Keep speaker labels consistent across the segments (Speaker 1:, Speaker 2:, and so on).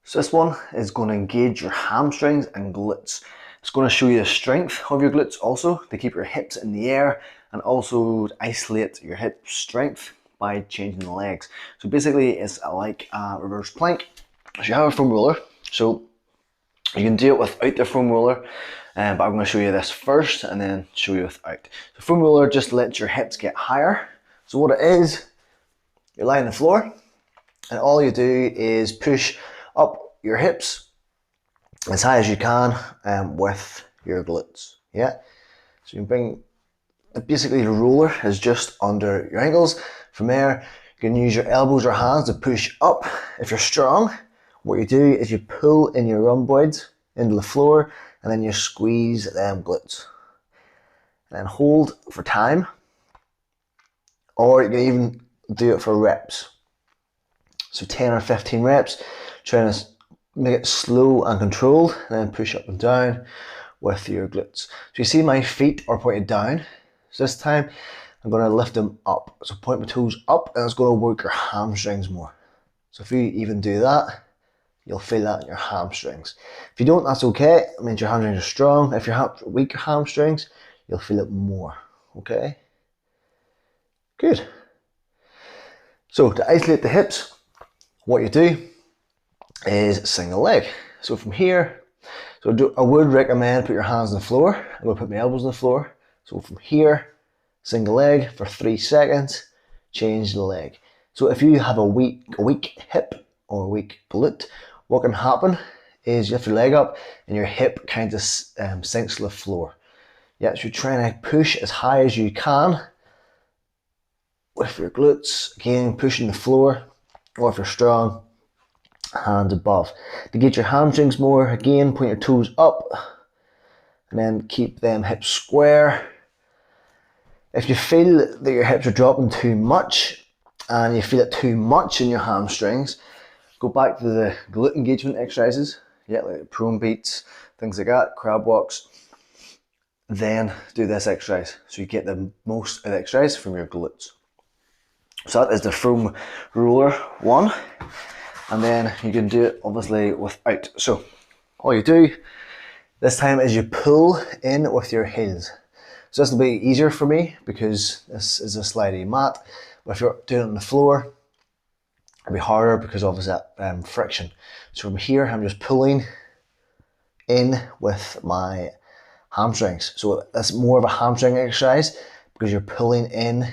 Speaker 1: So this one is going to engage your hamstrings and glutes. It's going to show you the strength of your glutes also to keep your hips in the air and also isolate your hip strength by changing the legs. So basically it's like a reverse plank. So you have a foam roller, so you can do it without the foam roller, but I'm going to show you this first and then show you without. The foam roller just lets your hips get higher. So what it is, you lie on the floor and all you do is push up your hips as high as you can with your glutes. Yeah, so you bring, basically the roller is just under your ankles. From there you can use your elbows or hands to push up. If you're strong, what you do is you pull in your rhomboids into the floor and then you squeeze them glutes and then hold for time, or you can even do it for reps. So 10 or 15 reps, trying to make it slow and controlled, and then push up and down with your glutes. So you see my feet are pointed down. So this time I'm going to lift them up. So point my toes up and it's going to work your hamstrings more. So if you even do that, you'll feel that in your hamstrings. If you don't, that's okay. It means your hamstrings are strong. If you have weaker hamstrings, you'll feel it more. Okay? Good. So to isolate the hips, what you do is single leg. So from here, I would recommend put your hands on the floor. I'm going to put my elbows on the floor. So from here, single leg for 3 seconds, change the leg. So if you have a weak hip or a weak glute, what can happen is you lift your leg up and your hip kind of sinks to the floor. Yeah, so you're trying to push as high as you can with your glutes, again pushing the floor, or if you're strong, hands above. To get your hamstrings more, again point your toes up and then keep them hips square. If you feel that your hips are dropping too much and you feel it too much in your hamstrings, go back to the glute engagement exercises, yeah, like prone beats, things like that, crab walks. Then do this exercise so you get the most of the exercise from your glutes. So that is the foam roller one, and then you can do it obviously without. So all you do this time is you pull in with your heels. So this will be easier for me because this is a slidey mat, but if you're doing it on the floor, it'll be harder because obviously that friction. So from here I'm just pulling in with my hamstrings. So that's more of a hamstring exercise because you're pulling in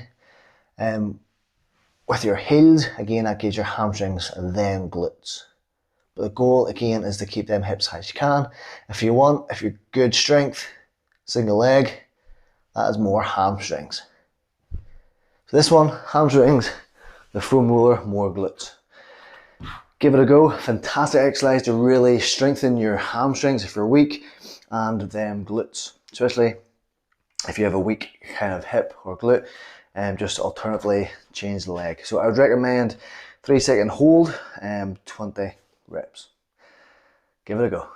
Speaker 1: with your heels. Again, that gives your hamstrings and then glutes. But the goal again is to keep them hips high as you can. If you're good strength, single leg, that is more hamstrings. So this one, hamstrings, the foam roller, more glutes. Give it a go. Fantastic exercise to really strengthen your hamstrings if you're weak, and them glutes, especially if you have a weak kind of hip or glute, and just alternatively change the leg. So I would recommend 3 second hold, 20 reps. Give it a go.